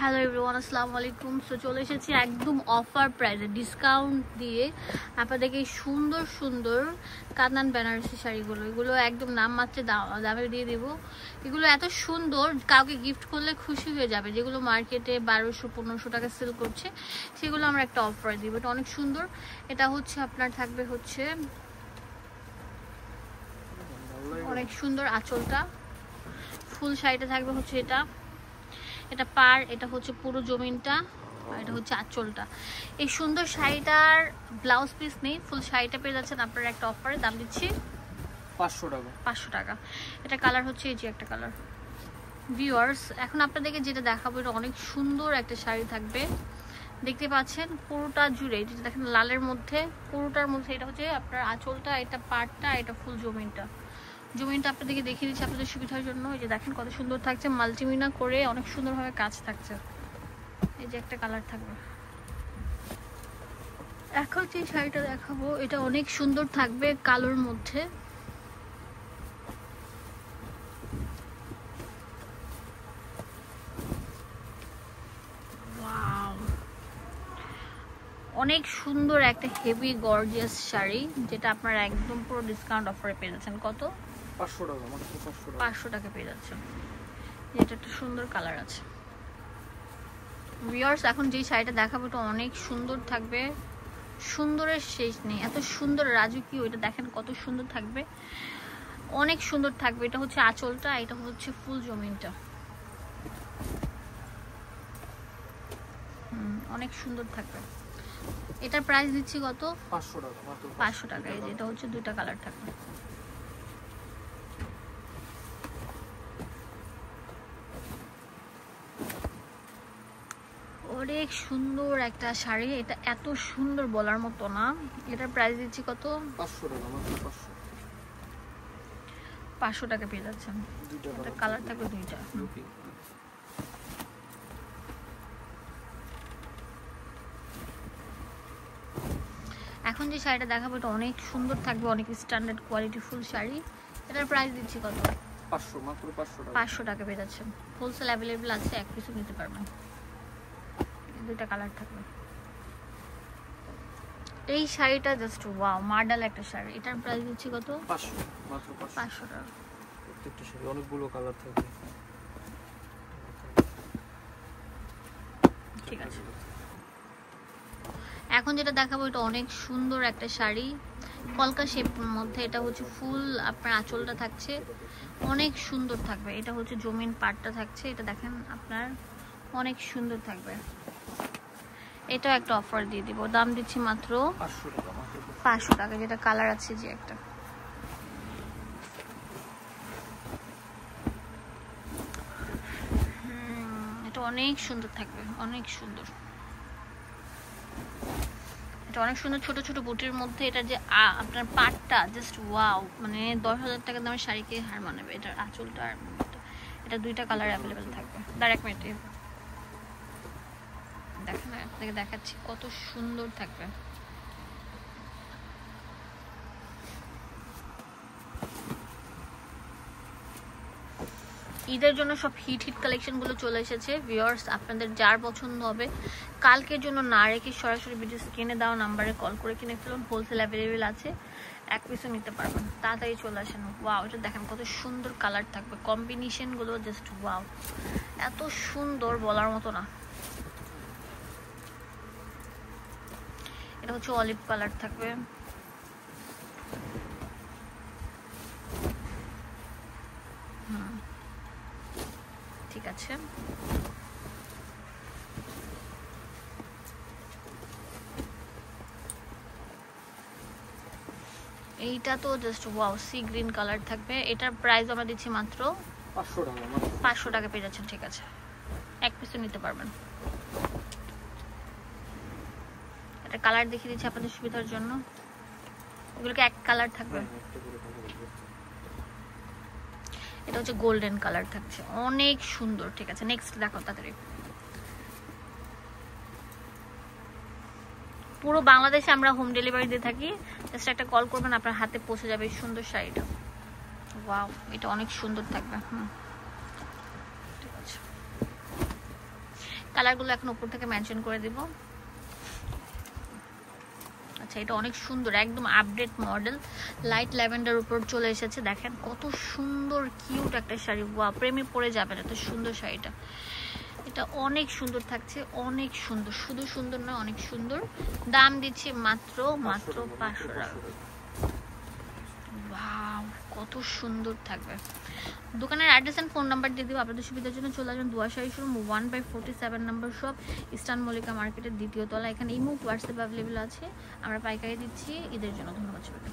Hello everyone, আসসালামু আলাইকুম। So চলে এসেছি একদম অফার প্রাইসে, ডিসকাউন্ট দিয়ে আপনাদেরকে এই সুন্দর সুন্দর কাতান বেনারসি শাড়িগুলো, এগুলো একদম নামমাত্র দামে দিয়ে দেবো। এগুলো এত সুন্দর, কাউকে গিফট করলে খুশি হয়ে যাবে। যেগুলো মার্কেটে 1200-1500 টাকা সেল করছে, সেগুলো আমরা একটা অফারে দিব। এটা অনেক সুন্দর। এটা হচ্ছে আপনার থাকবে হচ্ছে অনেক সুন্দর আঁচলটা, ফুল শাড়িটা থাকবে হচ্ছে এটা পার, এটা হচ্ছে পুরো জমিনটা, আর এটা হচ্ছে আঁচলটা। এই সুন্দর শাড়িটার ব্লাউজ পিস নেই, ফুল শাড়িটা পেয়ে যাচ্ছেন আপনারা একটা অফারে। দাম দিচ্ছি 500 টাকা। এটা কালার হচ্ছে এই যে একটা কালার। ভিউয়ার্স, এখন আপনাদেরকে যেটা দেখাবো, এটা অনেক সুন্দর একটা শাড়ি থাকবে। দেখতে পাচ্ছেন পুরোটা জুড়ে, যেটা দেখেন লালের মধ্যে, পুরোটার মধ্যে এটা হচ্ছে আপনার আঁচলটা, এটা পাড়টা, এটা ফুল জমিনটা আপনাদেরকে দেখিয়ে দিচ্ছি আপনাদের সুবিধার জন্য। এই যে দেখেন কত সুন্দর থাকছে, মাল্টিমিনা করে অনেক সুন্দরভাবে কাজ থাকছে। এই যে একটা কালার থাকবে। এখন যে শাড়িটা দেখাবো, এটা অনেক সুন্দর থাকবে কালোর মধ্যে। অনেক সুন্দর একটা হেভি গর্জিয়াস শাড়ি, যেটা আপনারা একদম পুরো ডিসকাউন্ট অফারে পেয়ে যাচ্ছেন। কত? 500 টাকা পেয়ে যাচ্ছেন। এটা একটা সুন্দর কালার আছে। ভিউয়ার্স, এখন যে শাড়িটা দেখাবো, এটা অনেক সুন্দর থাকবে, সুন্দরের শেষ নেই, এত সুন্দর রাজকীয়। এটা দেখেন কত সুন্দর থাকবে, অনেক সুন্দর থাকবে। এটা হচ্ছে আঁচলটা, এটা হচ্ছে ফুল জমিনটা। অনেক সুন্দর থাকবে। এটার প্রাইস দিচ্ছি কত? 500 টাকা। এই যে এটা হচ্ছে দুইটা কালার থাকবে। অনেক সুন্দর একটা শাড়ি, এটা এত সুন্দর বলার মতো না। এটার প্রাইস দিচ্ছি কত? 500 টাকা পেয়ে যাচ্ছেন। এটা কালার থাকবে দুইটা। এখন যে শাড়িটা দেখাবো, এটা অনেক সুন্দর থাকবে, অনেক স্ট্যান্ডার্ড কোয়ালিটি ফুল শাড়ি। এটার প্রাইস দিচ্ছি কত? 500 টাকা পেয়ে যাচ্ছেন। হোলসেল অ্যাভেলেবেল আছে, এক পিসও নিতে পারবেন। দুইটা কালার থাকবে। এই শাড়িটা জাস্ট ওয়াও, মডেল একটা শাড়ি। এটার প্রাইস দিচ্ছি কত? 500 টাকা। প্রত্যেকটা শাড়ি অনেকগুলো কালার থাকবে। ঠিক আছে, এখন যেটা দেখাবো, এটা অনেক সুন্দর একটা শাড়ি, কলকা শেপের মধ্যে। এটা হচ্ছে ফুল আপনার আঁচলটা থাকছে, অনেক সুন্দর থাকবে। এটা হচ্ছে জমিন পাটটা থাকছে, এটা দেখেন আপনার অনেক সুন্দর থাকবে। এটাও একটা অফার দিয়ে দিব, দাম দিচ্ছি মাত্র 500 টাকা। যেটা কালার আছে যে একটা, এটা অনেক সুন্দর থাকবে, অনেক সুন্দর। এটা অনেক সুন্দর, ছোট ছোট বুটির মধ্যে। এটা যে আপনার পাটটা জাস্ট ওয়াও, মানে 10,000 টাকা দামের শাড়িকে হার মানাবে। এটার আঁচলটা আর এটা দুইটা কালার অ্যাভেলেবেল থাকবে। ডাইরেক্ট মিনিটে দেখেন, আপনাকে দেখাচ্ছি কত সুন্দর থাকবে। ঈদের জন্য সব হিট কালেকশন গুলো চলে এসেছে। ভিউয়ার্স, আপনাদের যার পছন্দ হবে কালকের জন্য না রেখে সরাসরি ভিডিও স্ক্রিনে দেওয়া নাম্বারে কল করে কিনে ফেলুন। হোলসেল অ্যাভেলেবেল আছে, এক পিসও নিতে পারবেন। তাড়াতাড়ি চলে আসেন। ওয়াও, এটা দেখেন কত সুন্দর কালার থাকবে, কম্বিনেশন গুলো জাস্ট ওয়াও, এত সুন্দর বলার মতো না। এটা হচ্ছে অলিভ কালার থাকবে। ঠিক আছে, এইটা তো just wow, sea green colour থাকবে। এটার প্রাইস আমরা দিচ্ছি মাত্র 500 টাকা পেয়ে যাচ্ছেন। ঠিক আছে, এক পিসও নিতে পারবেন। এটা কালার দেখিয়ে দিচ্ছি আপনাদের সুবিধার জন্য। এগুলোকে এক কালার থাকবে। এটা হচ্ছে গোল্ডেন কালার থাকছে, অনেক সুন্দর। ঠিক আছে, নেক্সট দেখো তাড়াতাড়ি। পুরো বাংলাদেশে আমরা হোম ডেলিভারি দিয়ে থাকি। জাস্ট একটা কল করবেন, আপনার হাতে পৌঁছে যাবে এই সুন্দর শাড়িটা। ওয়াও, এটা অনেক সুন্দর থাকবে। ঠিক আছে, কালারগুলো এখন উপর থেকে মেনশন করে দিব। আচ্ছা, এটা অনেক সুন্দর, একদম আপডেট মডেল, লাইট ল্যাভেন্ডার উপর চলে এসেছে। দেখেন কত সুন্দর কিউট একটা শাড়ি, ওয়া প্রেমে পড়ে যাবেন এত সুন্দর শাড়িটা। এটা অনেক সুন্দর থাকছে, অনেক সুন্দর, শুধু সুন্দর নয় অনেক সুন্দর। দাম দিচ্ছি মাত্র 500 টাকা। ওয়াও, কত সুন্দর থাকবে। দোকানের অ্যাড্রেস এন্ড ফোন নাম্বার দিয়ে দিব, আপনাদের সুবিধার জন্য চলে আসবেন দুয়া শাড়ি শোরুম 1/47 নম্বর শপ, ইস্টার্ন মল্লিকা মার্কেটের দ্বিতীয় তলা। এখানে ইমো হোয়াটসঅ্যাপ অ্যাভেলেবেল আছে, আমরা পাইকারি দিচ্ছি ঈদের জন্য। ধন্যবাদ সবাইকে।